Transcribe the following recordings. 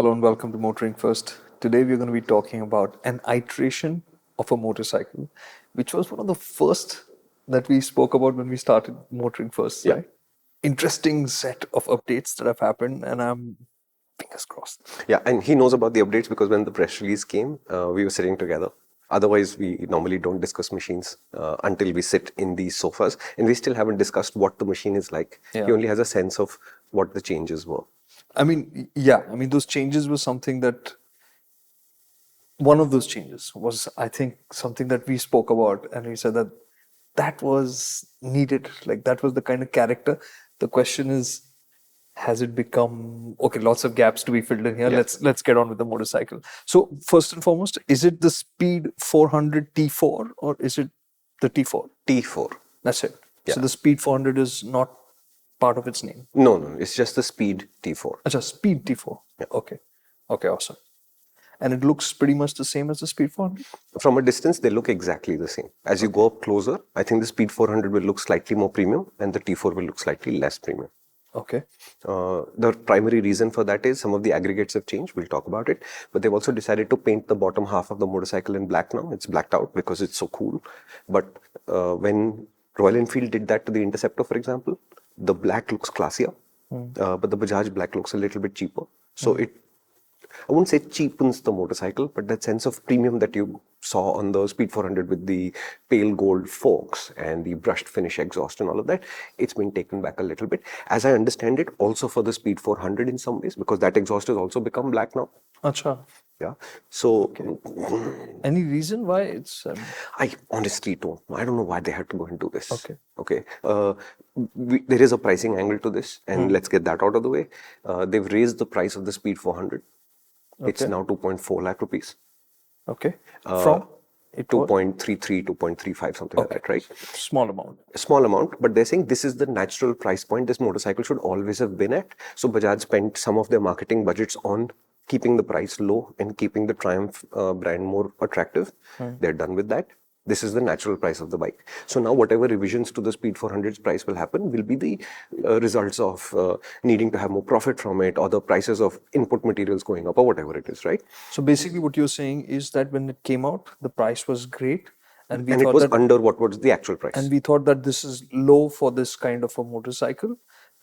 Hello and welcome to MotorInc First. Today we're going to be talking about an iteration of a motorcycle, which was one of the first that we spoke about when we started MotorInc First, Yeah. right? Interesting set of updates that have happened, and I'm fingers crossed. Yeah, and he knows about the updates because when the press release came, we were sitting together. Otherwise, we normally don't discuss machines until we sit in these sofas, and we still haven't discussed what the machine is like. Yeah. He only has a sense of what the changes were. Those changes were something that one of those changes was, I think, something that we spoke about, and we said that that was needed. Like that was the kind of character. The question is, has it become okay? Lots of gaps to be filled in here. Yeah. Let's get on with the motorcycle. So first and foremost, is it the Speed 400 T4 or is it the T4? T4. That's it. Yeah. So the Speed 400 is not part of its name. No, it's just the Speed T4. Acha, Speed T4. Yeah. Okay, awesome. And it looks pretty much the same as the Speed 400? From a distance, they look exactly the same. As you go up closer, I think the Speed 400 will look slightly more premium and the T4 will look slightly less premium. Okay. The primary reason for that is some of the aggregates have changed. We'll talk about it. But they've also decided to paint the bottom half of the motorcycle in black now. It's blacked out because it's so cool. But when Royal Enfield did that to the Interceptor, for example, the black looks classier. But the Bajaj black looks a little bit cheaper. So I wouldn't say cheapens the motorcycle, but that sense of premium that you saw on the Speed 400 with the pale gold forks and the brushed finish exhaust and all of that, it's been taken back a little bit. As I understand it, also for the Speed 400 in some ways, because that exhaust has also become black now. Acha. Yeah. So, Any reason why it's... I honestly don't. I don't know why they had to go and do this. Okay. There is a pricing angle to this, and let's get that out of the way. They've raised the price of the Speed 400. It's now 2.4 lakh rupees. Okay. From? 2.33, 2.35, something like that, right? Small amount. A small amount, but they're saying this is the natural price point this motorcycle should always have been at. So Bajaj spent some of their marketing budgets on keeping the price low and keeping the Triumph brand more attractive. They're done with that. This is the natural price of the bike. So now whatever revisions to the Speed 400's price will happen will be the results of needing to have more profit from it or the prices of input materials going up or whatever it is, right? So basically what you're saying is that when it came out, the price was great. And it was under what was the actual price. And we thought that this is low for this kind of a motorcycle.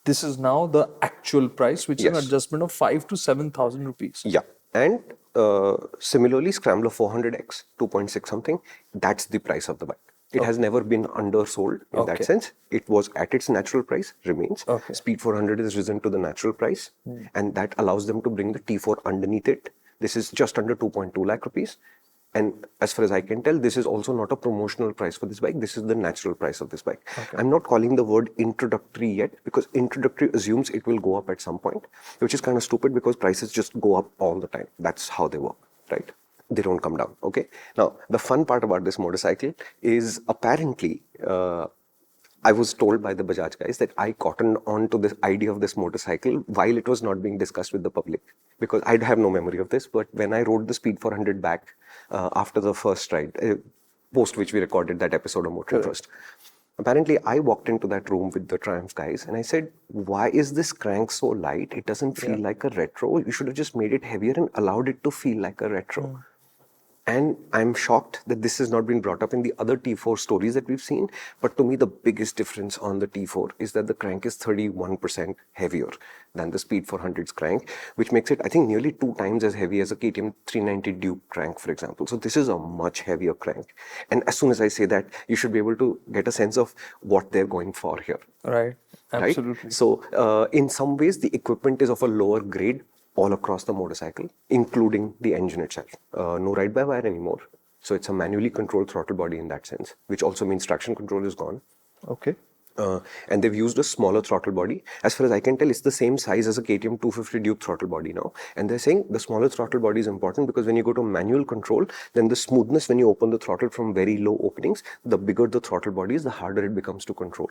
This is now the actual price, which is an adjustment of 5,000 to 7,000 rupees. Yeah. And similarly, Scrambler 400X, 2.6 something, that's the price of the bike. It has never been undersold in that sense. It was at its natural price, remains. Speed 400 is risen to the natural price, and that allows them to bring the T4 underneath it. This is just under 2.2 lakh rupees. And as far as I can tell, this is also not a promotional price for this bike. This is the natural price of this bike. I'm not calling the word introductory yet because introductory assumes it will go up at some point, which is kind of stupid because prices just go up all the time. That's how they work, right? They don't come down, okay? Now, the fun part about this motorcycle is apparently, I was told by the Bajaj guys that I cottoned on to this idea of this motorcycle while it was not being discussed with the public. Because I have no memory of this, but when I rode the Speed 400 back after the first ride, post which we recorded that episode of MotorInc First, apparently I walked into that room with the Triumph guys and I said, why is this crank so light? It doesn't feel like a retro. You should have just made it heavier and allowed it to feel like a retro. And I'm shocked that this has not been brought up in the other T4 stories that we've seen. But to me, the biggest difference on the T4 is that the crank is 31% heavier than the Speed 400's crank, which makes it, I think, nearly 2 times as heavy as a KTM 390 Duke crank, for example. So this is a much heavier crank. And as soon as I say that, you should be able to get a sense of what they're going for here. Right. Absolutely. Right? So in some ways, the equipment is of a lower grade all across the motorcycle, including the engine itself. No ride-by-wire anymore. So it's a manually controlled throttle body in that sense, which also means traction control is gone. Okay. And they've used a smaller throttle body. As far as I can tell, it's the same size as a KTM 250 Duke throttle body now. And they're saying the smaller throttle body is important because when you go to manual control, then the smoothness when you open the throttle from very low openings, the bigger the throttle body is, the harder it becomes to control.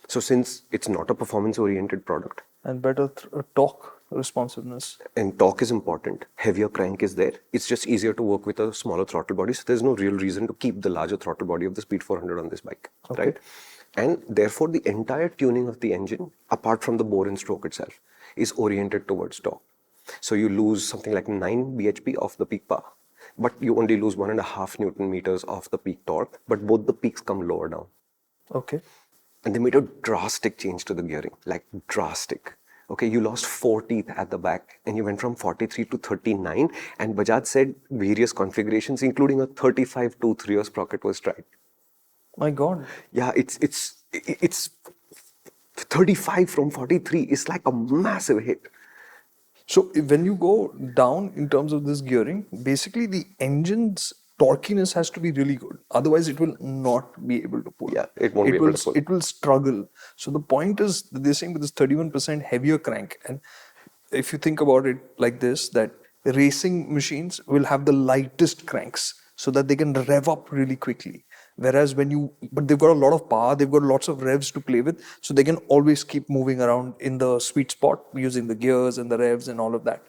So since it's not a performance-oriented product. And better torque responsiveness. And torque is important. Heavier crank is there. It's just easier to work with a smaller throttle body. So there's no real reason to keep the larger throttle body of the Speed 400 on this bike, right? And therefore, the entire tuning of the engine, apart from the bore and stroke itself, is oriented towards torque. So you lose something like 9 bhp of the peak power, but you only lose 1.5 Newton meters of the peak torque, but both the peaks come lower down. Okay. And they made a drastic change to the gearing, like drastic. Okay, you lost 4 teeth at the back and you went from 43 to 39. And Bajaj said various configurations, including a 35 tooth rear sprocket, was tried. My God. Yeah, it's 35 from 43 is like a massive hit. So when you go down in terms of this gearing, basically the engine's torquiness has to be really good. Otherwise, it will not be able to pull. Yeah, it won't be able to pull. It will struggle. So the point is that they're saying with this 31% heavier crank, and if you think about it like this, that racing machines will have the lightest cranks so that they can rev up really quickly. Whereas but they've got a lot of power, they've got lots of revs to play with, so they can always keep moving around in the sweet spot using the gears and the revs and all of that.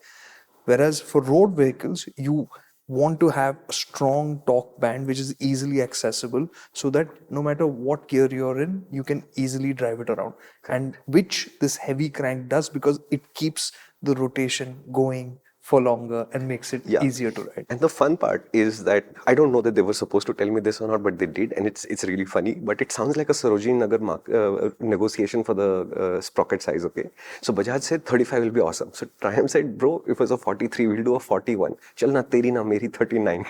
Whereas for road vehicles, you want to have a strong torque band which is easily accessible so that no matter what gear you're in, you can easily drive it around. And which this heavy crank does because it keeps the rotation going for longer and makes it easier to ride. And the fun part is that I don't know that they were supposed to tell me this or not, but they did, and it's really funny. But it sounds like a Sarojini Nagar negotiation for the sprocket size. Okay, so Bajaj said 35 will be awesome. So Triumph said, bro, if it was a 43, we'll do a 41. Chal na teri na meri 39.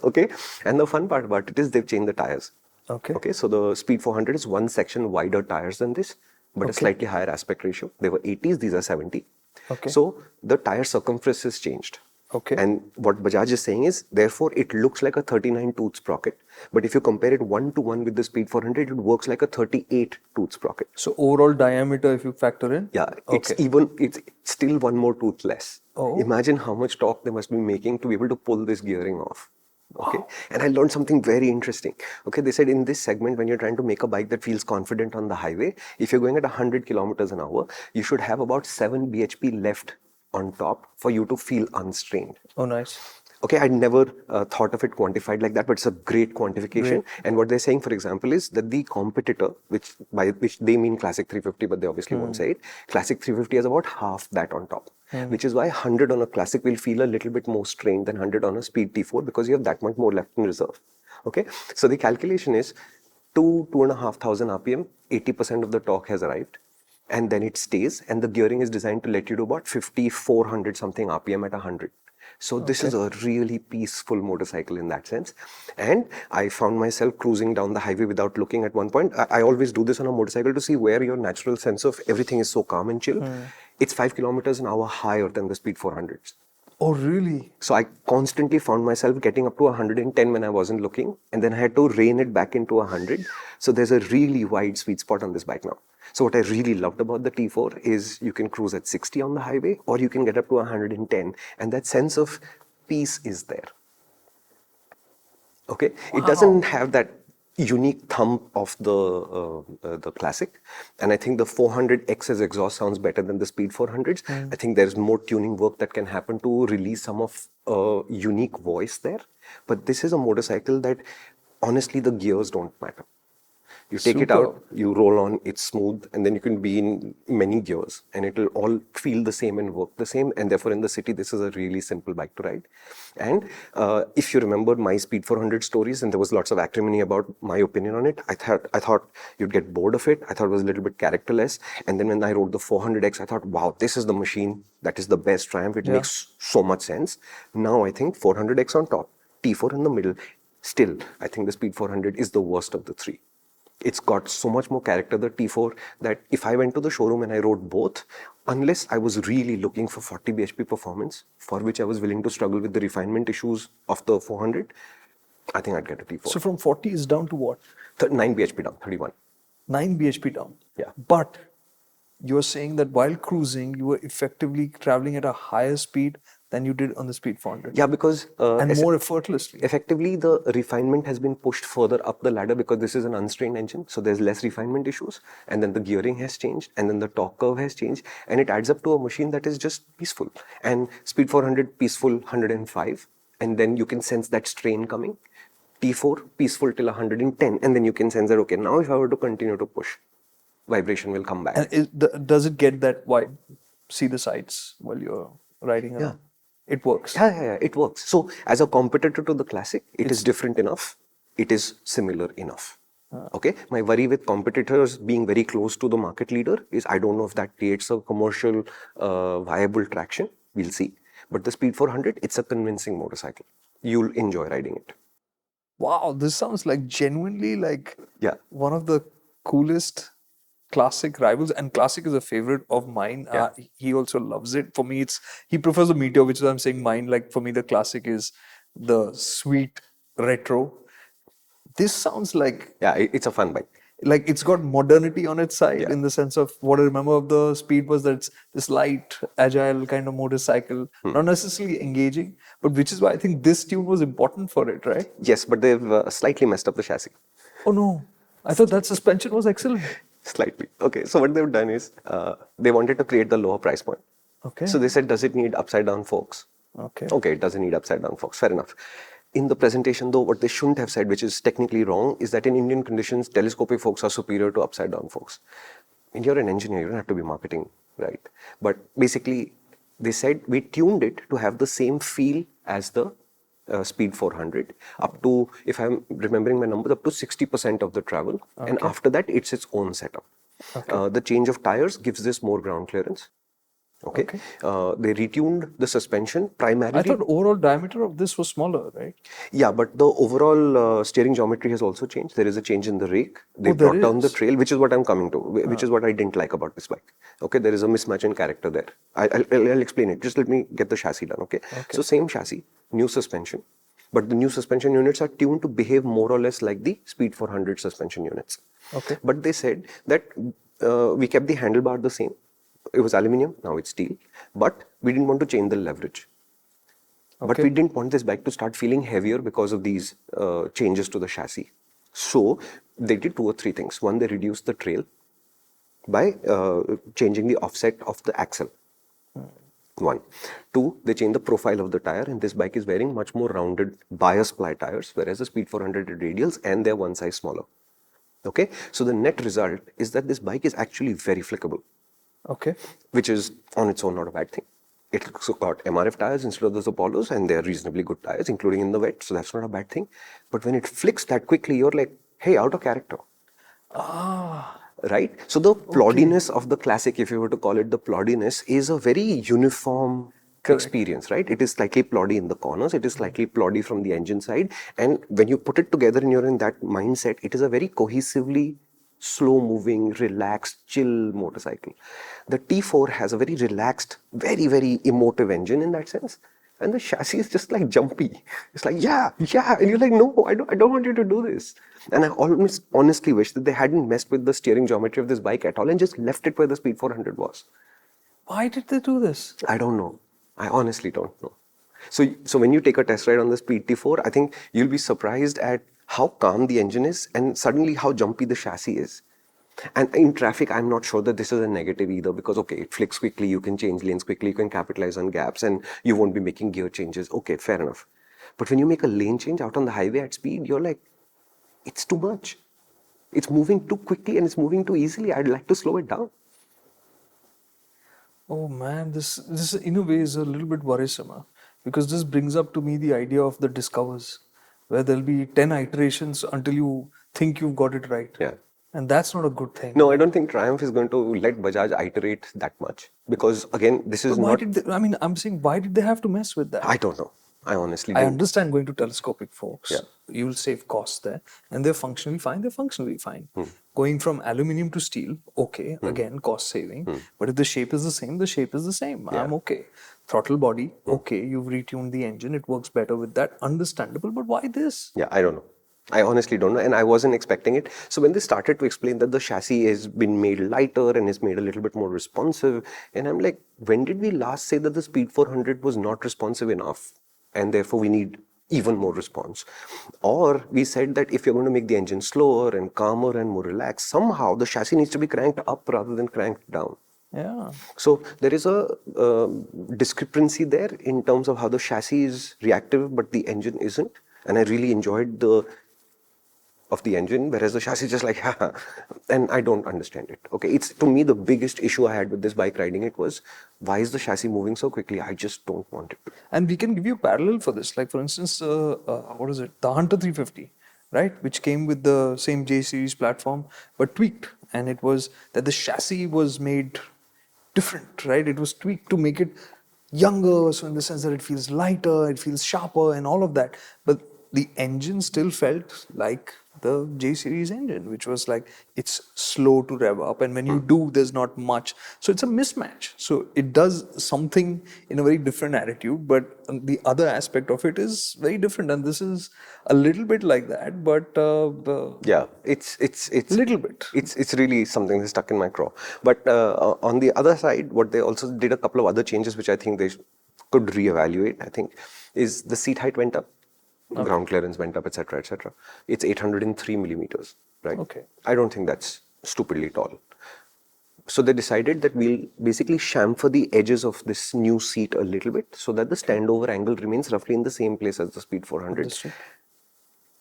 Okay, and the fun part about it is they've changed the tires. Okay, so the Speed 400 is one section wider tires than this, but a slightly higher aspect ratio. They were 80s, these are 70. Okay. So the tire circumference is changed. Okay. And what Bajaj is saying is, therefore, it looks like a 39 tooth sprocket. But if you compare it 1-to-1 with the Speed 400, it works like a 38 tooth sprocket. So overall diameter, if you factor in? Yeah, it's still one more tooth less. Imagine how much torque they must be making to be able to pull this gearing off. Okay. Wow. And I learned something very interesting. Okay, they said in this segment, when you're trying to make a bike that feels confident on the highway, if you're going at 100 kilometers an hour, you should have about 7 bhp left on top for you to feel unstrained. Oh, nice. Okay, I'd never thought of it quantified like that, but it's a great quantification. Great. And what they're saying, for example, is that the competitor, by which they mean Classic 350, but they obviously won't say it, Classic 350 has about half that on top, which is why 100 on a Classic will feel a little bit more strained than 100 on a Speed T4 because you have that much more left in reserve. Okay, so the calculation is 2,500 RPM, 80% of the torque has arrived. And then it stays, and the gearing is designed to let you do about 5,400 something RPM at 100. So this is a really peaceful motorcycle in that sense. And I found myself cruising down the highway without looking at one point. I always do this on a motorcycle to see where your natural sense of everything is so calm and chill. It's 5 kilometers an hour higher than the Speed 400s. Oh, really? So I constantly found myself getting up to 110 when I wasn't looking, and then I had to rein it back into 100. So there's a really wide sweet spot on this bike now. So what I really loved about the T4 is you can cruise at 60 on the highway, or you can get up to 110, and that sense of peace is there. Okay, it doesn't have that unique thump of the Classic, and I think the 400X's exhaust sounds better than the Speed 400s. I think there's more tuning work that can happen to release some of unique voice there, but this is a motorcycle that honestly the gears don't matter. You take it out, you roll on, it's smooth, and then you can be in many gears and it will all feel the same and work the same. And therefore in the city, this is a really simple bike to ride. And if you remember my Speed 400 stories, and there was lots of acrimony about my opinion on it, I thought you'd get bored of it. I thought it was a little bit characterless. And then when I rode the 400X, I thought, wow, this is the machine that is the best Triumph. It makes so much sense. Now I think 400X on top, T4 in the middle. Still, I think the Speed 400 is the worst of the three. It's got so much more character, the T4, that if I went to the showroom and I rode both, unless I was really looking for 40 bhp performance, for which I was willing to struggle with the refinement issues of the 400, I think I'd get a T4. So from 40 is down to what? 9 bhp down, 31. 9 bhp down? Yeah. But you're saying that while cruising, you were effectively traveling at a higher speed than you did on the Speed 400. Yeah, because... and more effortlessly. Effectively, the refinement has been pushed further up the ladder because this is an unstrained engine. So there's less refinement issues. And then the gearing has changed. And then the torque curve has changed. And it adds up to a machine that is just peaceful. And Speed 400, peaceful 105. And then you can sense that strain coming. T4, peaceful till 110. And then you can sense that, okay, now if I were to continue to push, vibration will come back. And does it get that wide? See the sights while you're riding around. It works. Yeah, it works. So as a competitor to the Classic, it is different enough. It is similar enough. Okay. My worry with competitors being very close to the market leader is I don't know if that creates a commercial viable traction. We'll see. But the Speed 400, it's a convincing motorcycle. You'll enjoy riding it. Wow, this sounds like genuinely like Yeah. one of the coolest Classic rivals, and Classic is a favorite of mine. He also loves it. For me, he prefers the Meteor, which is I'm saying mine. Like for me, the Classic is the sweet retro. This sounds like it's a fun bike. Like it's got modernity on its side in the sense of what I remember of the Speed was that it's this light, agile kind of motorcycle, not necessarily engaging, but which is why I think this tune was important for it, right? Yes, but they've slightly messed up the chassis. Oh no, I thought that suspension was excellent. Slightly. Okay, so what they've done is they wanted to create the lower price point. Okay. So they said, does it need upside down forks? Okay. Okay, it doesn't need upside down forks. Fair enough. In the presentation, though, what they shouldn't have said, which is technically wrong, is that in Indian conditions, telescopic forks are superior to upside down forks. And you're an engineer, you don't have to be marketing, right? But basically, they said we tuned it to have the same feel as the Speed 400 up to, if I'm remembering my numbers, up to 60% of the travel. And after that, it's its own setup. The change of tires gives this more ground clearance. Okay. They retuned the suspension primarily. I thought overall diameter of this was smaller, right? Yeah, but the overall steering geometry has also changed. There is a change in the rake. They brought down the trail, which is what I'm coming to, which is what I didn't like about this bike. Okay, there is a mismatch in character there. I'll explain it. Just let me get the chassis done, okay? So same chassis, new suspension, but the new suspension units are tuned to behave more or less like the Speed 400 suspension units. Okay. But they said that we kept the handlebar the same. It was aluminium, now it's steel, but we didn't want to change the leverage. But we didn't want this bike to start feeling heavier because of these changes to the chassis. So they did 2 or 3 things. One, they reduced the trail by changing the offset of the axle. 1. 2, they changed the profile of the tire, and this bike is wearing much more rounded bias ply tires, whereas the Speed 400 are radials and they're one size smaller. Okay, so the net result is that this bike is actually very flickable. Okay. Which is on its own not a bad thing. It's got MRF tires instead of those Apollos, and they're reasonably good tires, including in the wet, so that's not a bad thing. But when it flicks that quickly, you're like, hey, out of character. Right? So the ploddiness of the Classic, if you were to call it the ploddiness, is a very uniform experience, right? It is slightly ploddy in the corners, it is slightly ploddy from the engine side, and when you put it together and you're in that mindset, it is a very cohesively slow-moving, relaxed, chill motorcycle. The T4 has a very relaxed, very, very emotive engine in that sense. And the chassis is just like jumpy. It's like, yeah. And you're like, no, I don't want you to do this. And I almost honestly wish that they hadn't messed with the steering geometry of this bike at all and just left it where the Speed 400 was. Why did they do this? I don't know. I honestly don't know. So when you take a test ride on the Speed T4, I think you'll be surprised at how calm the engine is and suddenly how jumpy the chassis is. And in traffic, I'm not sure that this is a negative either because, okay, it flicks quickly, you can change lanes quickly, you can capitalize on gaps and you won't be making gear changes. Okay, fair enough. But when you make a lane change out on the highway at speed, you're like, it's too much. It's moving too quickly and it's moving too easily. I'd like to slow it down. Oh man, this in a way is a little bit worrisome, because this brings up to me the idea of the Discovers, where there'll be 10 iterations until you think you've got it right. Yeah. And that's not a good thing. No, I don't think Triumph is going to let Bajaj iterate that much because, again, this is Why not... did they, I mean, I'm saying, why did they have to mess with that? I don't know. I honestly I don't. understand going to telescopic forks. Yeah. You'll save costs there. And they're functionally fine. Going from aluminium to steel, okay, again, cost saving. But if the shape is the same, the shape is the same. Yeah. I'm okay. Throttle body, okay, you've retuned the engine, it works better with that. Understandable, but why this? Yeah, I don't know. I honestly don't know, and I wasn't expecting it. So when they started to explain that the chassis has been made lighter and is made a little bit more responsive, and I'm like, when did we last say that the Speed 400 was not responsive enough, and therefore we need even more response? Or we said that if you're going to make the engine slower and calmer and more relaxed, somehow the chassis needs to be cranked up rather than cranked down. Yeah. So there is a discrepancy there in terms of how the chassis is reactive, but the engine isn't. And I really enjoyed the of the engine, whereas the chassis just like, haha, and I don't understand it. Okay, it's to me the biggest issue I had with this bike riding it was, why is the chassis moving so quickly? I just don't want it to. And we can give you a parallel for this. Like, for instance, what is it? The Hunter 350, right? Which came with the same J series platform, but tweaked. And it was that the chassis was made different, right? It was tweaked to make it younger, so in the sense that it feels lighter, it feels sharper, and all of that. But the engine still felt like the J series engine, which was like it's slow to rev up, and when you do, there's not much. So it's a mismatch. So it does something in a very different attitude, but the other aspect of it is very different. And this is a little bit like that, but Yeah, it's little bit. It's really something that's stuck in my craw. But on the other side, what they also did a couple of other changes, which I think they could reevaluate. I think is the seat height went up, ground clearance went up, etc., etc. It's 803 millimeters, right? Okay. I don't think that's stupidly tall. So they decided that we'll basically chamfer the edges of this new seat a little bit so that the standover angle remains roughly in the same place as the Speed 400. Understood.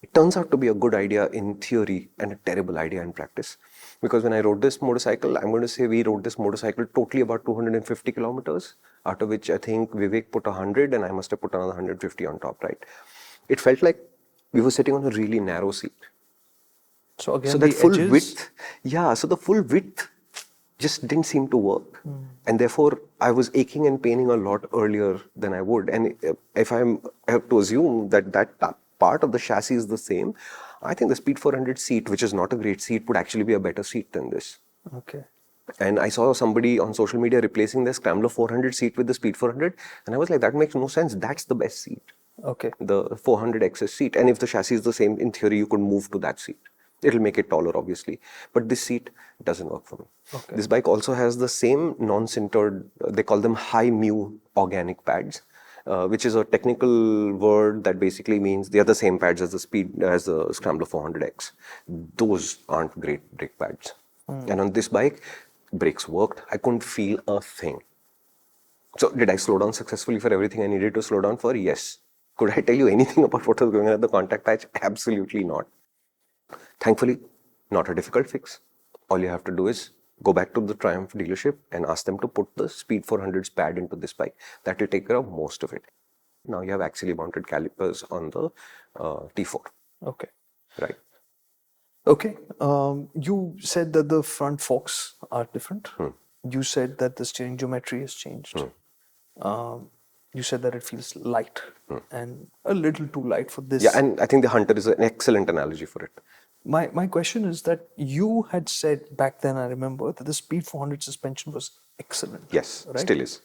It turns out to be a good idea in theory and a terrible idea in practice. Because when I rode this motorcycle, I'm going to say we rode this motorcycle totally about 250 kilometers, out of which I think Vivek put 100 and I must have put another 150 on top, right? It felt like we were sitting on a really narrow seat. So again, So that the full edges, width, yeah, so the full width just didn't seem to work. And therefore, I was aching and paining a lot earlier than I would. And if I have to assume that part of the chassis is the same, I think the Speed 400 seat, which is not a great seat, would actually be a better seat than this. Okay. And I saw somebody on social media replacing the Scrambler 400 seat with the Speed 400. And I was like, that makes no sense. That's the best seat. Okay. The 400XS seat. And if the chassis is the same, in theory, you could move to that seat. It'll make it taller, obviously. But this seat doesn't work for me. Okay. This bike also has the same non-sintered, they call them high mu organic pads, which is a technical word that basically means they are the same pads as the Scrambler 400X. Those aren't great brake pads. And on this bike, brakes worked. I couldn't feel a thing. So did I slow down successfully for everything I needed to slow down for? Yes. Could I tell you anything about what was going on at the contact patch? Absolutely not. Thankfully, not a difficult fix. All you have to do is go back to the Triumph dealership and ask them to put the Speed 400's pad into this bike. That will take care of most of it. Now you have axially mounted calipers on the T4. Okay. Right. Okay. You said that the front forks are different. You said that the steering geometry has changed. You said that it feels light and a little too light for this. Yeah, and I think the Hunter is an excellent analogy for it. My question is that you had said back then, I remember, that the Speed 400 suspension was excellent. Yes, right? still is.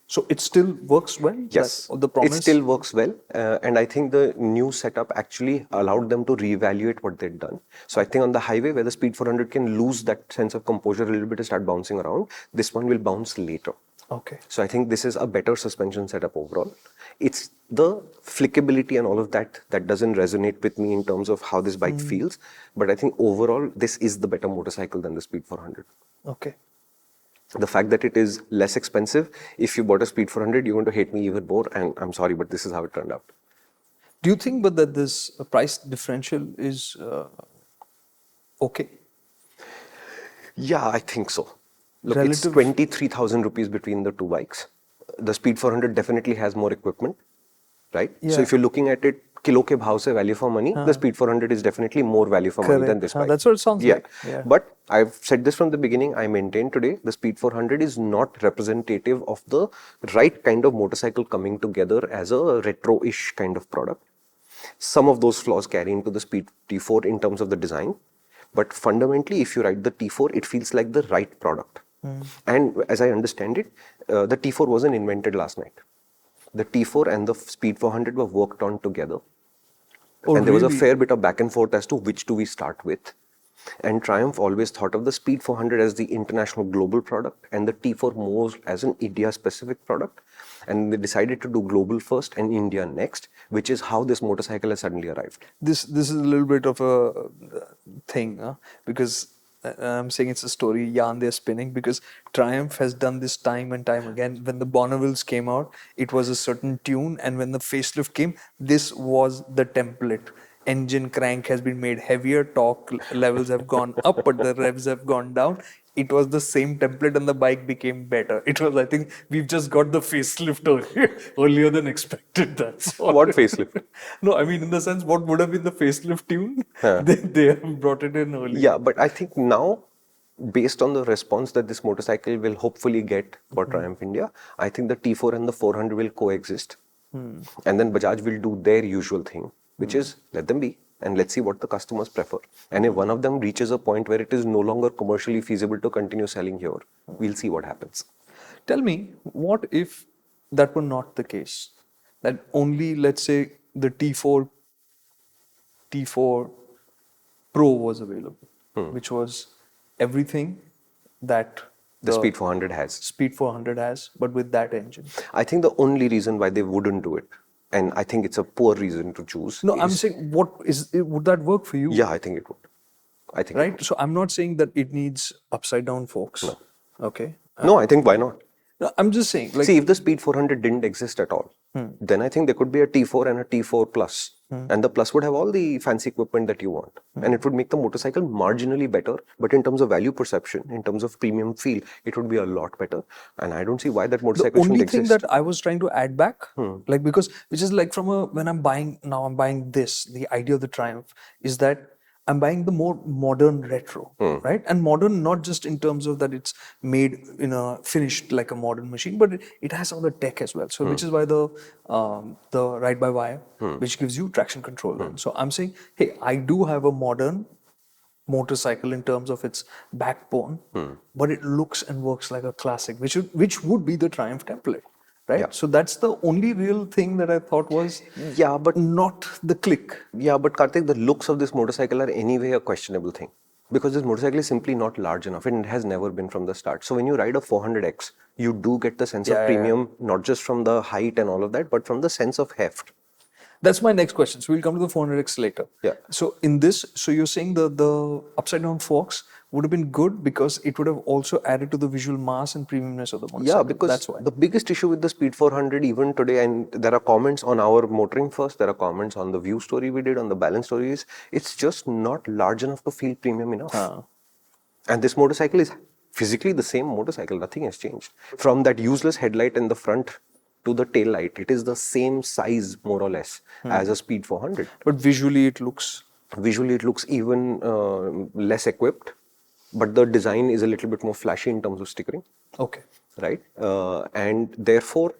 So it still works well? Yes, the promise? it still works well. And I think the new setup actually allowed them to reevaluate what they'd done. So I think on the highway where the Speed 400 can lose that sense of composure a little bit and start bouncing around, this one will bounce later. Okay. So I think this is a better suspension setup overall. It's the flickability and all of that that doesn't resonate with me in terms of how this bike feels. But I think overall, this is the better motorcycle than the Speed 400. Okay. The fact that it is less expensive, if you bought a Speed 400, you're going to hate me even more. And I'm sorry, but this is how it turned out. Do you think but that this price differential is okay? Yeah, I think so. Look, it's Relative- 23,000 rupees between the two bikes. The Speed 400 definitely has more equipment, right? Yeah. So if you're looking at it, kilo ke bhav se value for money, the Speed 400 is definitely more value for money than this bike. That's what it sounds like. Yeah. But I've said this from the beginning, I maintain today, the Speed 400 is not representative of the right kind of motorcycle coming together as a retro-ish kind of product. Some of those flaws carry into the Speed T4 in terms of the design. But fundamentally, if you ride the T4, it feels like the right product. And as I understand it, the T4 wasn't invented last night. The T4 and the Speed 400 were worked on together. Oh, and there was a really? fair bit of back and forth as to which do we start with. And Triumph always thought of the Speed 400 as the international global product and the T4 more as an India-specific product. And they decided to do global first and India next, which is how this motorcycle has suddenly arrived. This is a little bit of a thing, because I'm saying it's a story yarn they're spinning, because Triumph has done this time and time again. When the Bonnevilles came out, it was a certain tune, and when the facelift came, this was the template. engine crank has been made heavier, torque levels have gone up, but the revs have gone down. It was the same template and the bike became better. It was, I think, we've just got the facelift earlier than expected. That's all. What facelift? No, I mean, in the sense, what would have been the facelift tune? Huh. They have brought it in earlier. Yeah, but I think now, based on the response that this motorcycle will hopefully get for Triumph India, I think the T4 and the 400 will coexist. And then Bajaj will do their usual thing, which is let them be and let's see what the customers prefer. And if one of them reaches a point where it is no longer commercially feasible to continue selling here, we'll see what happens. Tell me, what if that were not the case? That only, let's say, the T4 Pro was available, which was everything that The Speed 400 has. Speed 400 has, but with that engine. I think the only reason why they wouldn't do it, and I think it's a poor reason to choose. No, I'm saying, would that work for you? Yeah, I think it would. I think Right? So I'm not saying that it needs upside down forks. No. Okay. No, I think why not? No, I'm just saying, like, See, if the Speed 400 didn't exist at all, then I think there could be a T4 and a T4 Plus. And the Plus would have all the fancy equipment that you want. And it would make the motorcycle marginally better. But in terms of value perception, in terms of premium feel, it would be a lot better. And I don't see why that motorcycle the only shouldn't thing exist. that I was trying to add back, like, because which is like when I'm buying this, the idea of the Triumph is that I'm buying the more modern retro, right? And modern, not just in terms of that it's made in a finished like a modern machine, but it has all the tech as well. So which is why the ride-by-wire, which gives you traction control. So I'm saying, hey, I do have a modern motorcycle in terms of its backbone, but it looks and works like a classic, which would be the Triumph template. Right? Yeah. So that's the only real thing that I thought was not the click. Yeah, but Kartik, the looks of this motorcycle are anyway a questionable thing. Because this motorcycle is simply not large enough and it has never been from the start. So when you ride a 400X, you do get the sense of premium, not just from the height and all of that, but from the sense of heft. That's my next question. So we'll come to the 400X later. Yeah. So in this, so you're saying the upside down forks would have been good because it would have also added to the visual mass and premiumness of the motorcycle. Yeah, because that's why. The biggest issue with the Speed 400 even today, and there are comments on our MotorInc First, there are comments on the view story we did, on the balance stories, it's just not large enough to feel premium enough. And this motorcycle is physically the same motorcycle, nothing has changed. From that useless headlight in the front to the tail light, it is the same size more or less as a Speed 400. But visually it looks even less equipped, but the design is a little bit more flashy in terms of stickering. okay. Right? And therefore,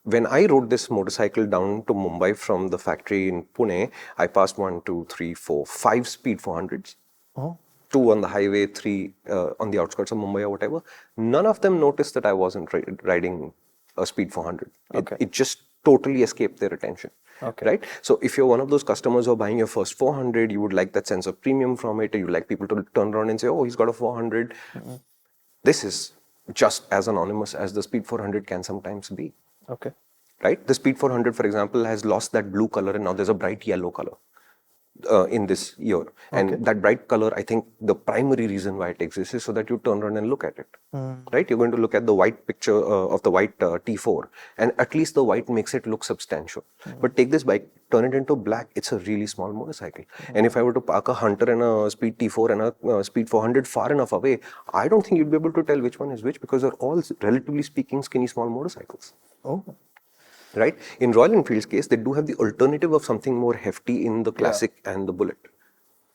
when I rode this motorcycle down to Mumbai from the factory in Pune, I passed 1, 2, 3, 4, 5 Speed 400s. 2 on the highway, 3 on the outskirts of Mumbai or whatever. None of them noticed that I wasn't riding a Speed 400. It just totally escaped their attention. Right? So if you're one of those customers who are buying your first 400, you would like that sense of premium from it, you like people to turn around and say, oh, he's got a 400. This is just as anonymous as the Speed 400 can sometimes be. Okay. Right? The Speed 400, for example, has lost that blue color and now there's a bright yellow color in this year. And that bright color, I think the primary reason why it exists is so that you turn around and look at it. Right? You're going to look at the white picture of the white T4 and at least the white makes it look substantial. But take this bike, turn it into black, it's a really small motorcycle. And if I were to park a Hunter and a Speed T4 and a Speed 400 far enough away, I don't think you'd be able to tell which one is which because they're all, relatively speaking, skinny small motorcycles. Right? In Royal Enfield's case, they do have the alternative of something more hefty in the Classic and the Bullet.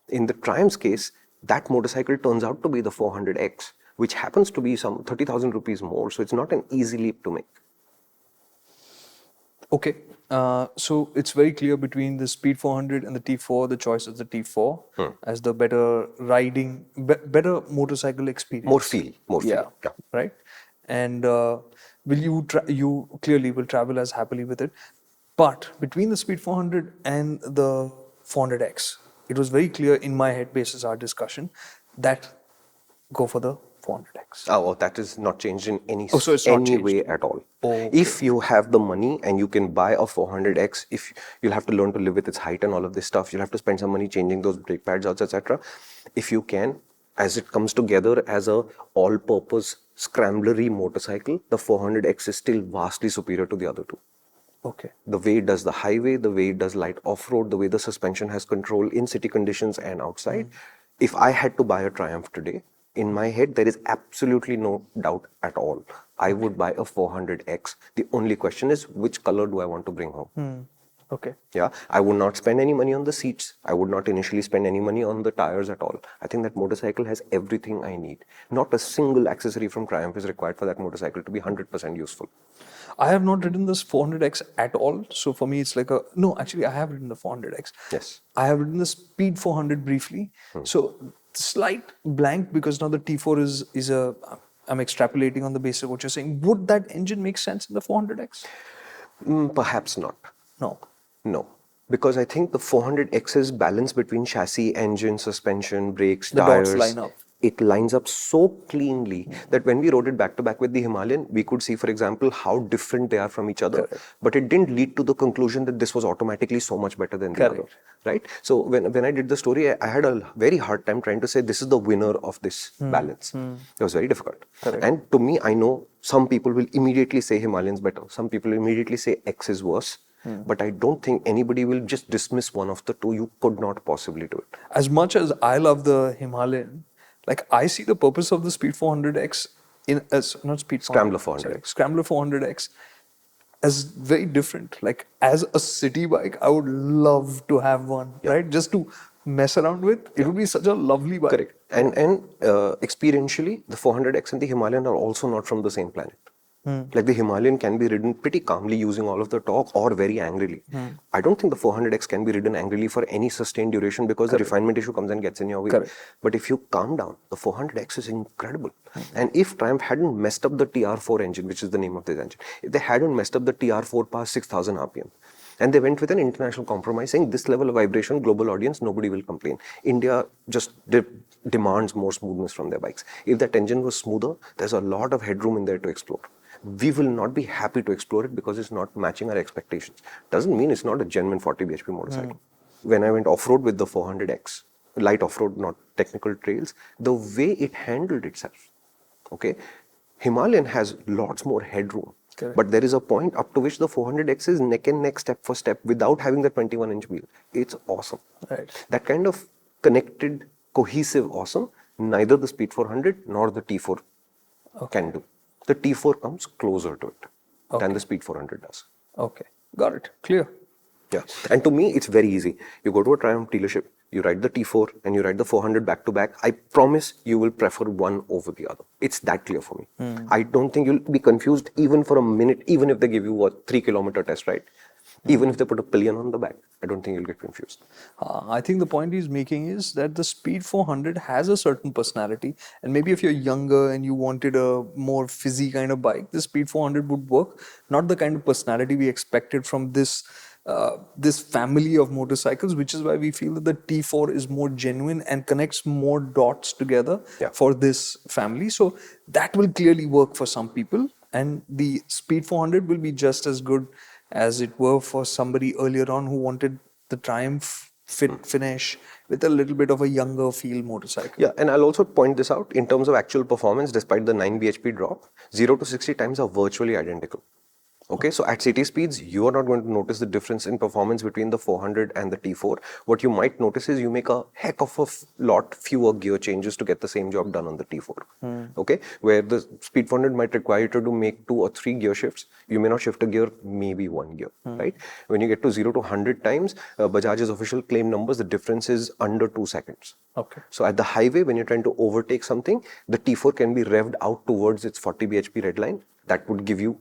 In the Triumph's case, that motorcycle turns out to be the 400X, which happens to be some 30,000 rupees more. So it's not an easy leap to make. Okay. So it's very clear between the Speed 400 and the T4, the choice of the T4 as the better riding, better motorcycle experience. More feel. Yeah. Right? And you clearly will travel as happily with it. But between the Speed 400 and the 400X, it was very clear in my head, basis our discussion, that go for the 400X. Oh, that is not changed in any way at all. If you have the money and you can buy a 400X, if you'll have to learn to live with its height and all of this stuff, you'll have to spend some money changing those brake pads out, etc. If you can, as it comes together as a all-purpose scramblery motorcycle, the 400X is still vastly superior to the other two. Okay. The way it does the highway, the way it does light off-road, the way the suspension has control in city conditions and outside. If I had to buy a Triumph today, in my head, there is absolutely no doubt at all. I would buy a 400X. The only question is, which color do I want to bring home? Okay. Yeah, I would not spend any money on the seats. I would not initially spend any money on the tires at all. I think that motorcycle has everything I need. Not a single accessory from Triumph is required for that motorcycle to be 100% useful. I have not ridden this 400X at all. So for me, it's like no, actually, I have ridden the 400X. Yes. I have ridden the Speed 400 briefly. So slight blank because now the T4 is a, I'm extrapolating on the basis of what you're saying. Would that engine make sense in the 400X? Perhaps not. No. No. Because I think the 400X's balance between chassis, engine, suspension, brakes, The tires, dots line up. It lines up so cleanly that when we rode it back to back with the Himalayan, we could see, for example, how different they are from each other. Correct. But it didn't lead to the conclusion that this was automatically so much better than the other. Right? So when I did the story, I had a very hard time trying to say this is the winner of this balance. It was very difficult. Correct. And to me, I know some people will immediately say Himalayan's better. Some people will immediately say X is worse. But I don't think anybody will just dismiss one of the two. You could not possibly do it. As much as I love the Himalayan, like I see the purpose of the Speed 400X as not Speed 400, Scrambler 400X. Scrambler 400X as very different. Like as a city bike, I would love to have one, right? Just to mess around with. It would be such a lovely bike. Correct. And experientially, the 400X and the Himalayan are also not from the same planet. Like the Himalayan can be ridden pretty calmly using all of the torque or very angrily. I don't think the 400X can be ridden angrily for any sustained duration because the refinement issue comes and gets in your way. Correct. But if you calm down, the 400X is incredible. And if Triumph hadn't messed up the TR4 engine, which is the name of this engine, if they hadn't messed up the TR4 past 6,000 RPM, and they went with an international compromise saying this level of vibration, global audience, nobody will complain. India just demands more smoothness from their bikes. If that engine was smoother, there's a lot of headroom in there to explore. We will not be happy to explore it because it's not matching our expectations. Doesn't mean it's not a genuine 40 bhp motorcycle. When I went off-road with the 400X, light off-road, not technical trails, the way it handled itself, okay, Himalayan has lots more headroom. Correct. But there is a point up to which the 400X is neck and neck, step for step, without having the 21-inch wheel. It's awesome. Right. That kind of connected, cohesive awesome, neither the Speed 400 nor the T4 can do. The T4 comes closer to it than the Speed 400 does. Okay. Got it. Clear. Yeah. And to me, it's very easy. You go to a Triumph dealership, you ride the T4 and you ride the 400 back to back. I promise you will prefer one over the other. It's that clear for me. I don't think you'll be confused even for a minute, even if they give you a 3-kilometer test ride. Even if they put a pillion on the back, I don't think you'll get confused. I think the point he's making is that the Speed 400 has a certain personality, and maybe if you're younger and you wanted a more fizzy kind of bike, the Speed 400 would work. Not the kind of personality we expected from this family of motorcycles, which is why we feel that the T4 is more genuine and connects more dots together for this family. So that will clearly work for some people, and the Speed 400 will be just as good as it were for somebody earlier on who wanted the Triumph fit finish with a little bit of a younger feel motorcycle. Yeah, and I'll also point this out in terms of actual performance, despite the 9 bhp drop, 0 to 60 times are virtually identical. Okay, so at city speeds, you are not going to notice the difference in performance between the 400 and the T4. What you might notice is you make a heck of a lot fewer gear changes to get the same job done on the T4. Okay, where the Speed 400 might require you to make 2 or 3 gear shifts. You may not shift a gear, maybe 1 gear, right? When you get to 0 to 100 times, Bajaj's official claim numbers, the difference is under 2 seconds. Okay. So at the highway, when you're trying to overtake something, the T4 can be revved out towards its 40 bhp red line. That would give you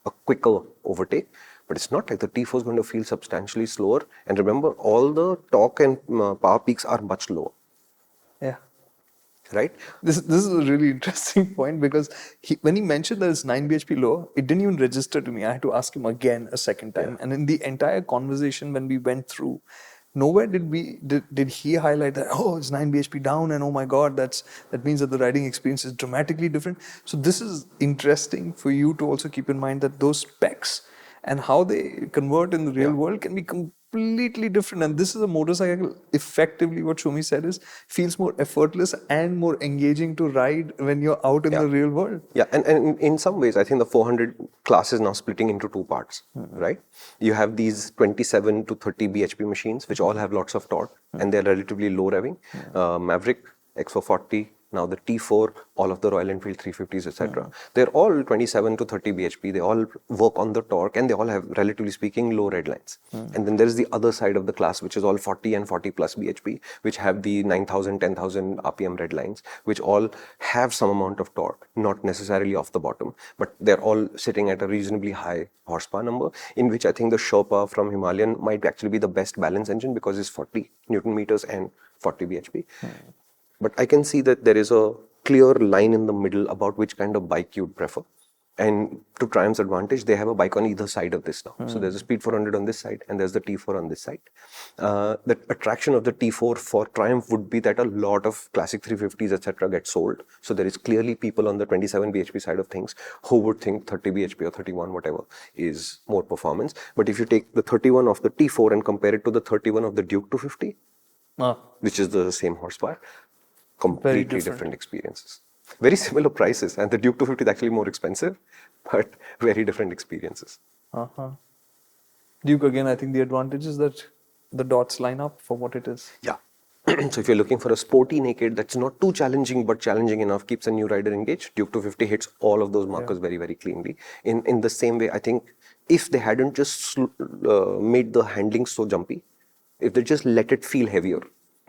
a quicker overtake, but it's not like the T4 is going to feel substantially slower. And remember, all the torque and power peaks are much lower. Yeah. Right? This is a really interesting point because when he mentioned that it's 9 bhp lower, it didn't even register to me. I had to ask him again a second time. And in the entire conversation when we went through, nowhere did he highlight that, oh, it's 9 bhp down and oh my God, that means that the riding experience is dramatically different. So this is interesting for you to also keep in mind that those specs and how they convert in the real world can be completely completely different. And this is a motorcycle, effectively what Shumi said is, feels more effortless and more engaging to ride when you're out in the real world. Yeah, and in some ways, I think the 400 class is now splitting into two parts, right? You have these 27 to 30 bhp machines, which all have lots of torque, and they're relatively low revving. Maverick, X440, now the T4, all of the Royal Enfield 350s, etc. They're all 27 to 30 bhp. They all work on the torque, and they all have, relatively speaking, low red lines. And then there's the other side of the class, which is all 40 and 40 plus bhp, which have the 9,000, 10,000 RPM red lines, which all have some amount of torque, not necessarily off the bottom, but they're all sitting at a reasonably high horsepower number, in which I think the Sherpa from Himalayan might actually be the best balance engine because it's 40 Newton meters and 40 bhp. But I can see that there is a clear line in the middle about which kind of bike you'd prefer. And to Triumph's advantage, they have a bike on either side of this now. So there's a Speed 400 on this side and there's the T4 on this side. The attraction of the T4 for Triumph would be that a lot of classic 350s, etc. get sold. So there is clearly people on the 27 bhp side of things who would think 30 bhp or 31, whatever, is more performance. But if you take the 31 of the T4 and compare it to the 31 of the Duke 250, which is the same horsepower, completely different experiences. Very similar prices, and the Duke 250 is actually more expensive, but very different experiences. Duke, again, I think the advantage is that the dots line up for what it is. Yeah. So if you're looking for a sporty naked that's not too challenging but challenging enough, keeps a new rider engaged, Duke 250 hits all of those markers very, very cleanly. In the same way, I think if they hadn't just made the handling so jumpy, if they just let it feel heavier,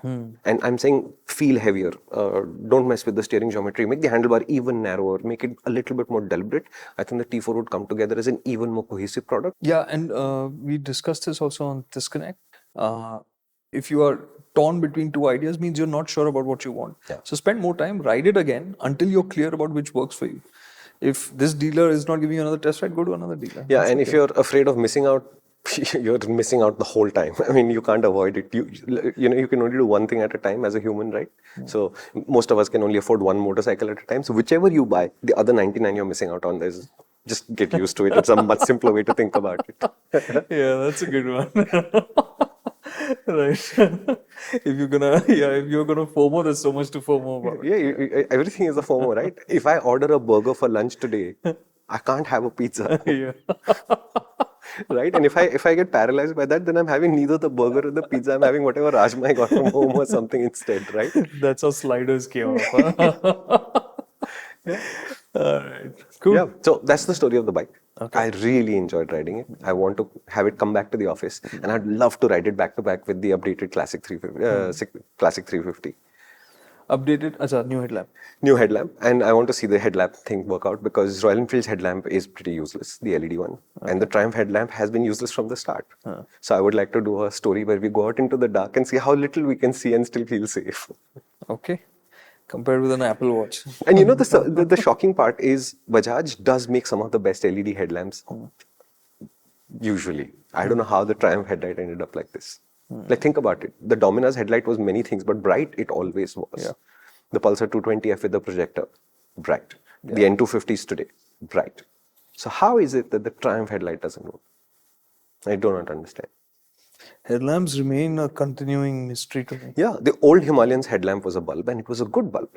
and I'm saying feel heavier, don't mess with the steering geometry, make the handlebar even narrower, make it a little bit more deliberate, I think the T4 would come together as an even more cohesive product. Yeah, and we discussed this also on Disconnect. If you are torn between two ideas, means you're not sure about what you want. So spend more time, ride it again until you're clear about which works for you. If this dealer is not giving you another test ride, go to another dealer. Yeah, and if you're afraid of missing out, you're missing out the whole time. I mean, you can't avoid it. You know, you can only do one thing at a time as a human, right? So most of us can only afford one motorcycle at a time. So whichever you buy, the other 99 you're missing out on, there's just get used to it. It's a much simpler way to think about it. Yeah, that's a good one. Right. If you're gonna FOMO, there's so much to FOMO about. Yeah, everything is a FOMO, right? If I order a burger for lunch today, I can't have a pizza. Yeah. Right? And if I get paralyzed by that, then I'm having neither the burger or the pizza. I'm having whatever Rajma I got from home or something instead, right? That's how sliders came up. Huh? All right. Cool. Yeah. So that's the story of the bike. Okay. I really enjoyed riding it. I want to have it come back to the office, and I'd love to ride it back to back with the updated Classic 350. Classic 350. Updated, new headlamp. New headlamp, and I want to see the headlamp thing work out because Royal Enfield's headlamp is pretty useless, the LED one, and the Triumph headlamp has been useless from the start. So I would like to do a story where we go out into the dark and see how little we can see and still feel safe. Okay. Compared with an Apple Watch. And you know, the shocking part is Bajaj does make some of the best LED headlamps. Usually. I don't know how the Triumph headlight ended up like this. Like, think about it. The Domina's headlight was many things, but bright it always was. Yeah. The Pulsar 220F with the projector, bright. The N250s today, bright. So how is it that the Triumph headlight doesn't work? I do not understand. Headlamps remain a continuing mystery to me. Yeah, the old Himalayan's headlamp was a bulb and it was a good bulb.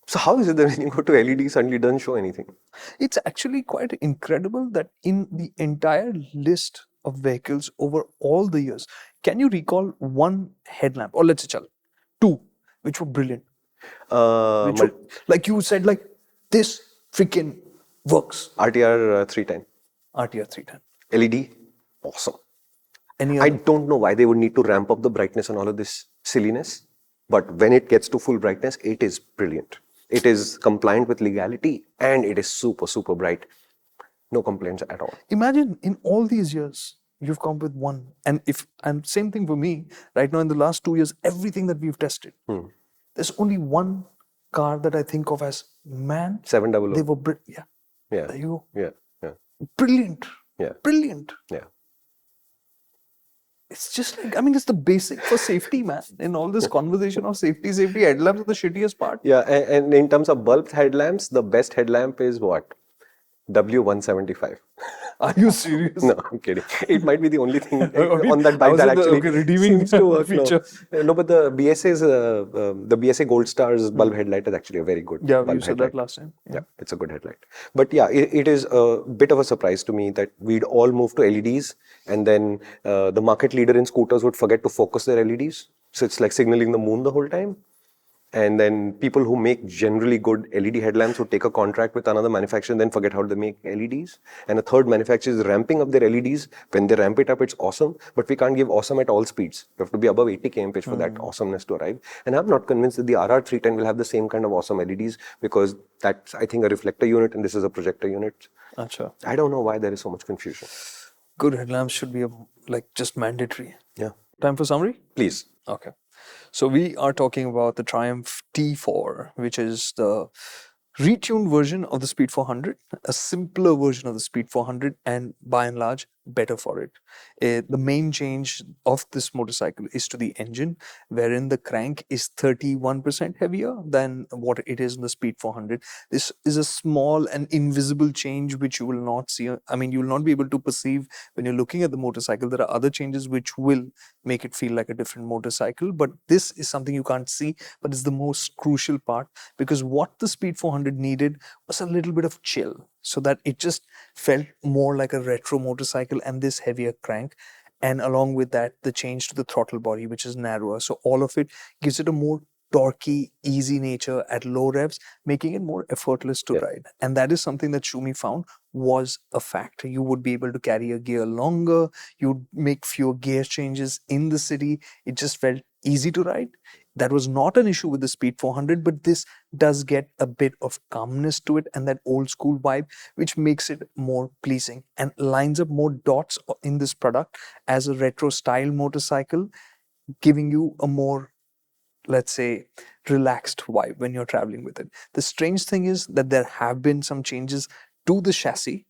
So how is it that when you go to LED, suddenly it doesn't show anything? It's actually quite incredible that in the entire list of vehicles over all the years, can you recall one headlamp, or let's say two, which were brilliant? Like you said, like, this freaking works. RTR 310. RTR 310. LED, awesome. Any I don't know why they would need to ramp up the brightness and all of this silliness, but when it gets to full brightness, it is brilliant. It is compliant with legality and it is super, super bright. No complaints at all. Imagine in all these years, you've come with one. And same thing for me, right now in the last 2 years, everything that we've tested, there's only one car that I think of as, man, 700. they were Yeah. There you go. Yeah. Brilliant. Yeah. Brilliant. Yeah. It's just like, I mean, it's the basic for safety, man. In all this conversation of safety, headlamps are the shittiest part. Yeah, and in terms of bulb headlamps, the best headlamp is what? W175. Are you serious? No, I'm kidding. It might be the only thing mean, on that I bike was that in the- actually okay, redeeming seems to work. No, feature. no, but the BSA Gold Stars bulb headlight is actually a very good Yeah, bulb you said headlight. that last time. Yeah, it's a good headlight. But yeah, it is a bit of a surprise to me that we'd all move to LEDs, and then the market leader in scooters would forget to focus their LEDs. So it's like signaling the moon the whole time. And then people who make generally good LED headlamps would take a contract with another manufacturer and then forget how they make LEDs. And a third manufacturer is ramping up their LEDs. When they ramp it up, it's awesome, but we can't give awesome at all speeds. You have to be above 80 kmph for that awesomeness to arrive. And I'm not convinced that the RR310 will have the same kind of awesome LEDs, because that's, I think, a reflector unit and this is a projector unit. Achha. I don't know why there is so much confusion. Good headlamps should be like just mandatory. Yeah. Time for summary? Please. Okay. So we are talking about the Triumph T4, which is the retuned version of the Speed 400, a simpler version of the Speed 400, and by and large, better for it. The main change of this motorcycle is to the engine, wherein the crank is 31% heavier than what it is in the Speed 400. This is a small and invisible change which you will not see. I mean, you will not be able to perceive when you're looking at the motorcycle. There are other changes which will make it feel like a different motorcycle, but this is something you can't see, but it's the most crucial part, because what the Speed 400 needed was a little bit of chill, so that it just felt more like a retro motorcycle, and this heavier crank, and along with that the change to the throttle body, which is narrower. So all of it gives it a more torquey, easy nature at low revs, making it more effortless to ride. And that is something that Shumi found was a factor. You would be able to carry a gear longer, you'd make fewer gear changes in the city. It just felt easy to ride. That was not an issue with the Speed 400, but this does get a bit of calmness to it and that old school vibe, which makes it more pleasing and lines up more dots in this product as a retro style motorcycle, giving you a more, let's say, relaxed vibe when you're traveling with it. The strange thing is that there have been some changes to the chassis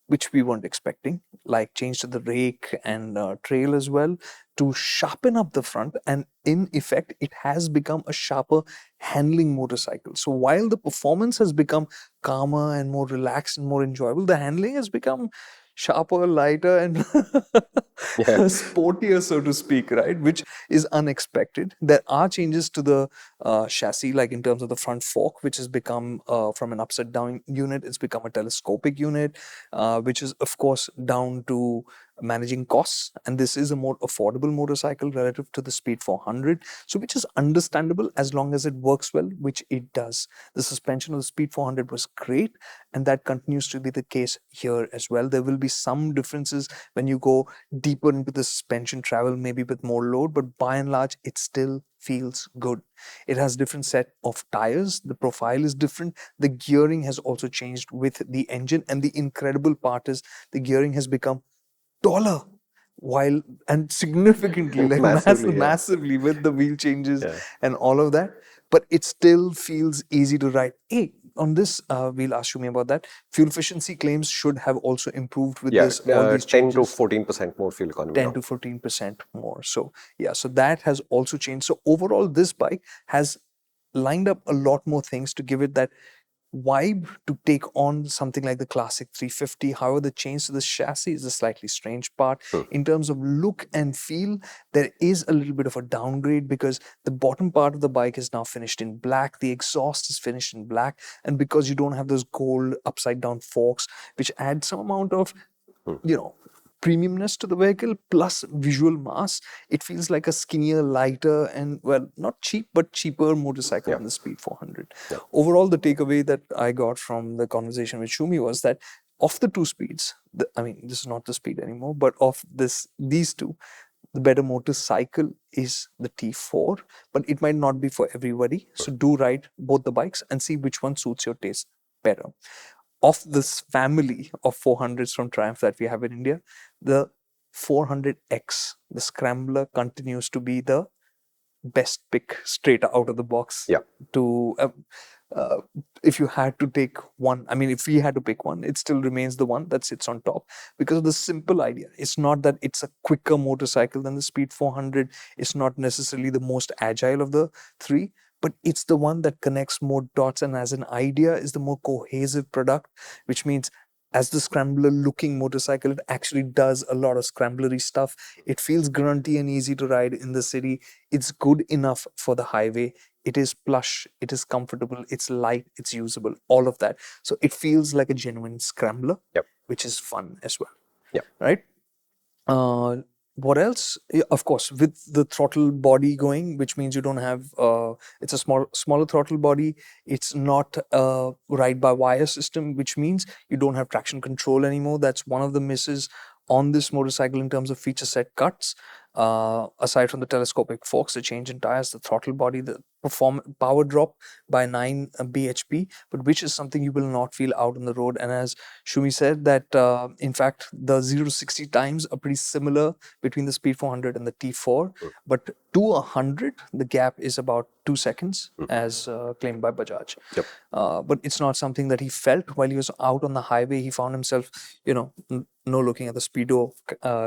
which we weren't expecting, like change to the rake and trail as well, to sharpen up the front. And in effect, it has become a sharper handling motorcycle. So while the performance has become calmer and more relaxed and more enjoyable, the handling has become sharper, lighter, and sportier, so to speak, right? Which is unexpected. There are changes to the chassis, like in terms of the front fork, which has become from an upside down unit, it's become a telescopic unit, which is, of course, down to managing costs. And this is a more affordable motorcycle relative to the Speed 400. So, which is understandable as long as it works well, which it does. The suspension of the Speed 400 was great, and that continues to be the case here as well. There will be some differences when you go deeper into the suspension travel, maybe with more load, but by and large, it still feels good. It has different set of tires. The profile is different. The gearing has also changed with the engine, and the incredible part is the gearing has become taller, while and significantly, like massively with the wheel changes and all of that, but it still feels easy to ride. Hey, on this, we'll ask me about that. Fuel efficiency claims should have also improved with this. All these 10 to changes, 14% more fuel economy. 10 to 14% more. So yeah, so that has also changed. So overall, this bike has lined up a lot more things to give it that vibe to take on something like the classic 350. However, the change to the chassis is a slightly strange part. In terms of look and feel, there is a little bit of a downgrade, because the bottom part of the bike is now finished in black, the exhaust is finished in black, and because you don't have those gold upside down forks, which add some amount of, you know, premiumness to the vehicle plus visual mass, it feels like a skinnier, lighter, and, well, not cheap, but cheaper motorcycle than the Speed 400. Overall, the takeaway that I got from the conversation with Shumi was that of the two speeds, I mean, this is not the Speed anymore, but of these two, the better motorcycle is the T4, but it might not be for everybody. So do ride both the bikes and see which one suits your taste better. Of this family of 400s from Triumph that we have in India, the 400X, the Scrambler, continues to be the best pick straight out of the box. To if you had to take one, I mean, if we had to pick one, it still remains the one that sits on top, because of the simple idea. It's not that it's a quicker motorcycle than the Speed 400. It's not necessarily the most agile of the three, but it's the one that connects more dots and as an idea is the more cohesive product, which means as the Scrambler looking motorcycle, it actually does a lot of scramblery stuff. It feels grunty and easy to ride in the city. It's good enough for the highway. It is plush, it is comfortable, it's light, it's usable, all of that. So it feels like a genuine Scrambler, Yep. which is fun as well. Yep. Right? Uh, what else? Yeah, of course, with the throttle body going, which means you don't have it's a smaller throttle body. It's not a ride by wire system, which means you don't have traction control anymore. That's one of the misses on this motorcycle in terms of feature set cuts. Aside from the telescopic forks, the change in tires, the throttle body, the power drop by 9 bhp, but which is something you will not feel out on the road. And as Shumi said, that in fact the 0 to 60 times are pretty similar between the Speed 400 and the T4, but to 100 the gap is about 2 seconds, as claimed by Bajaj. Yep. But it's not something that he felt while he was out on the highway. He found himself, no looking at the speedo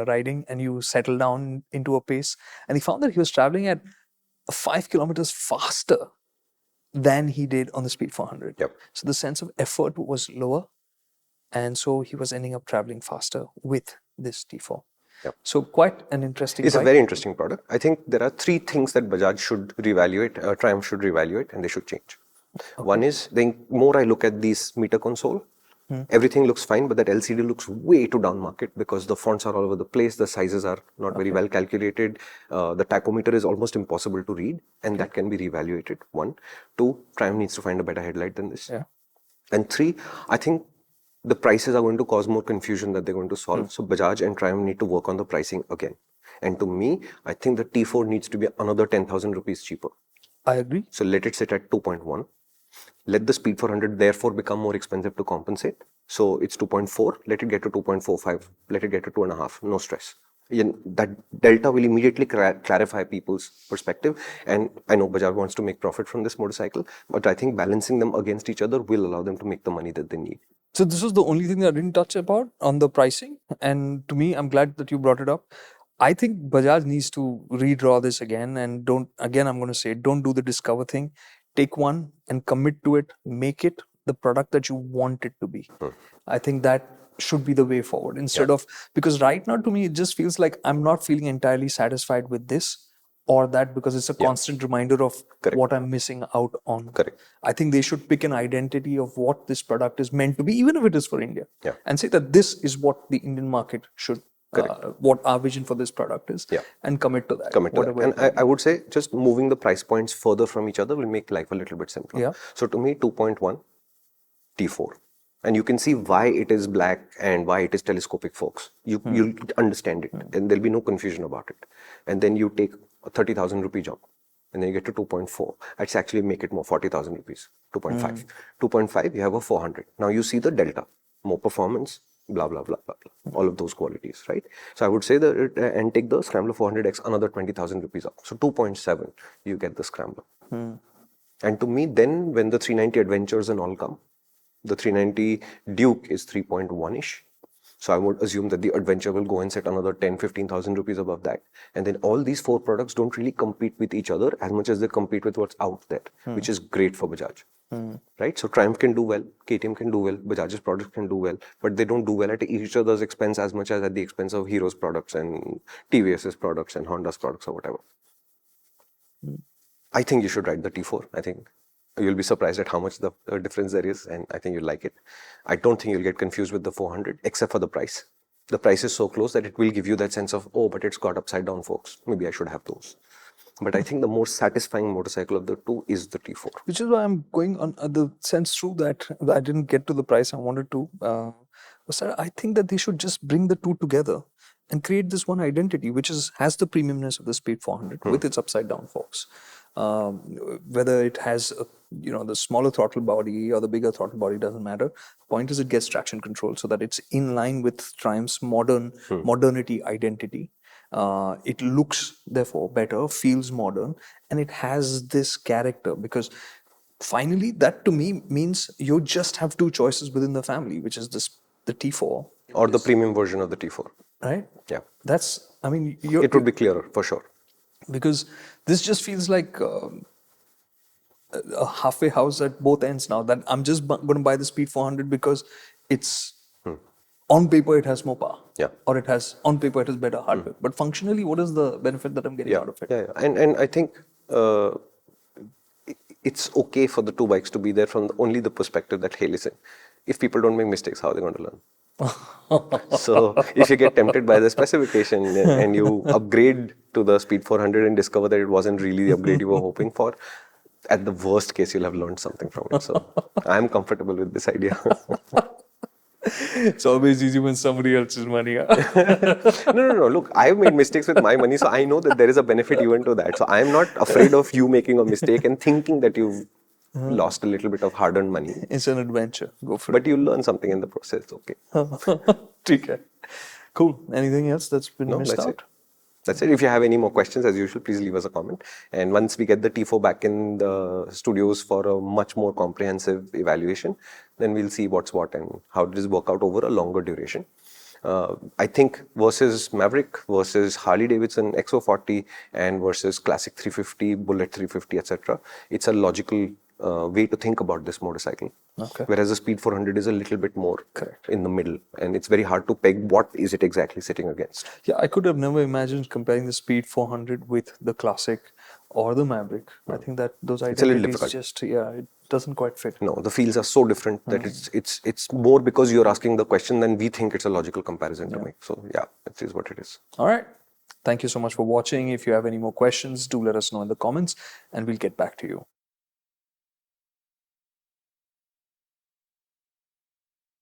riding, and you settle down into a pace, and he found that he was traveling at 5 kilometers faster than he did on the Speed 400. Yep. So the sense of effort was lower, and so he was ending up traveling faster with this T4. Yep. So quite an interesting It's bike. a very interesting product. I think there are 3 things that Bajaj should reevaluate, Triumph should reevaluate, and they should change. Okay. One is, the more I look at these meter console, everything looks fine, but that LCD looks way too down market because the fonts are all over the place, the sizes are not very well calculated, the tachometer is almost impossible to read, and that can be reevaluated. 1. 2, Triumph needs to find a better headlight than this. Yeah. And 3, I think the prices are going to cause more confusion that they're going to solve. So Bajaj and Triumph need to work on the pricing again. And to me, I think the T4 needs to be another 10,000 rupees cheaper. I agree. So let it sit at 2.1. Let the Speed 400 therefore become more expensive to compensate. So it's 2.4. Let it get to 2.45. Let it get to 2.5. No stress. That delta will immediately clarify people's perspective. And I know Bajaj wants to make profit from this motorcycle, but I think balancing them against each other will allow them to make the money that they need. So this was the only thing that I didn't touch about on the pricing. And to me, I'm glad that you brought it up. I think Bajaj needs to redraw this again. And I'm going to say, don't do the Discover thing. Take one and commit to it. Make it the product that you want it to be. I think that should be the way forward instead of, because right now to me, it just feels like I'm not feeling entirely satisfied with this or that, because it's a constant reminder of what I'm missing out on. I think they should pick an identity of what this product is meant to be, even if it is for India, and say that this is what the Indian market should, what our vision for this product is, and commit to that. And I would say just moving the price points further from each other will make life a little bit simpler. So to me, 2.1, T4. And you can see why it is black and why it is telescopic forks. You'll understand it, and there'll be no confusion about it. And then you take a 30,000 rupee jump, and then you get to 2.4. I'd actually make it more, 40,000 rupees, 2.5. 2.5, you have a 400. Now you see the delta, more performance, blah, blah, blah, blah, blah. All of those qualities, right? So I would say that, and take the Scrambler 400X another 20,000 rupees up. So 2.7, you get the Scrambler. And to me, then when the 390 Adventures and all come, the 390 Duke is 3.1-ish. So I would assume that the Adventure will go and set another 10,000-15,000 rupees above that. And then all these 4 products don't really compete with each other as much as they compete with what's out there, which is great for Bajaj. Right? So Triumph can do well, KTM can do well, Bajaj's products can do well, but they don't do well at each other's expense as much as at the expense of Hero's products and TVS's products and Honda's products or whatever. I think you should ride the T4. I think you'll be surprised at how much the difference there is, and I think you'll like it. I don't think you'll get confused with the 400, except for the price. The price is so close that it will give you that sense of, oh, but it's got upside down forks. Maybe I should have those. But I think the more satisfying motorcycle of the two is the T4. Which is why I'm going on the sense through that I didn't get to the price I wanted to. I think that they should just bring the two together and create this one identity, which has the premiumness of the Speed 400 with its upside down forks. Whether it has the smaller throttle body or the bigger throttle body doesn't matter. The point is it gets traction control so that it's in line with Triumph's modernity identity. It looks therefore better, feels modern, and it has this character, because finally that to me means you just have two choices within the family, which is the T4 or the premium version of the T4. Right? Yeah. It would be clearer for sure. Because this just feels like a halfway house at both ends now, that I'm just going to buy the Speed 400 because it's on paper it has more power. Yeah. Or it has, on paper it has better hardware. But functionally, what is the benefit that I'm getting out of it? Yeah. And I think it's okay for the two bikes to be there from only the perspective that, hey, listen, if people don't make mistakes, how are they going to learn? So if you get tempted by the specification and you upgrade to the Speed 400 and discover that it wasn't really the upgrade you were hoping for, at the worst case, you'll have learned something from it. So I'm comfortable with this idea. It's always easy when somebody else's money. No. Look, I've made mistakes with my money, so I know that there is a benefit even to that. So I'm not afraid of you making a mistake and thinking that you've lost a little bit of hard-earned money. It's an adventure. Go for But you learn something in the process. Okay. it. Cool. Anything else that's been missed out? That's it. If you have any more questions, as usual, please leave us a comment. And once we get the T4 back in the studios for a much more comprehensive evaluation, then we'll see what's what and how does this work out over a longer duration. I think versus Maverick, versus Harley Davidson X040, and versus Classic 350, Bullet 350, etc., it's a logical way to think about this motorcycle. Okay. Whereas the Speed 400 is a little bit more in the middle, and it's very hard to peg what is it exactly sitting against. Yeah, I could have never imagined comparing the Speed 400 with the Classic or the Maverick. I think that those identities just, it doesn't quite fit. No, the feels are so different that it's more because you're asking the question than we think it's a logical comparison to make. So yeah, it is what it is. All right. Thank you so much for watching. If you have any more questions, do let us know in the comments and we'll get back to you.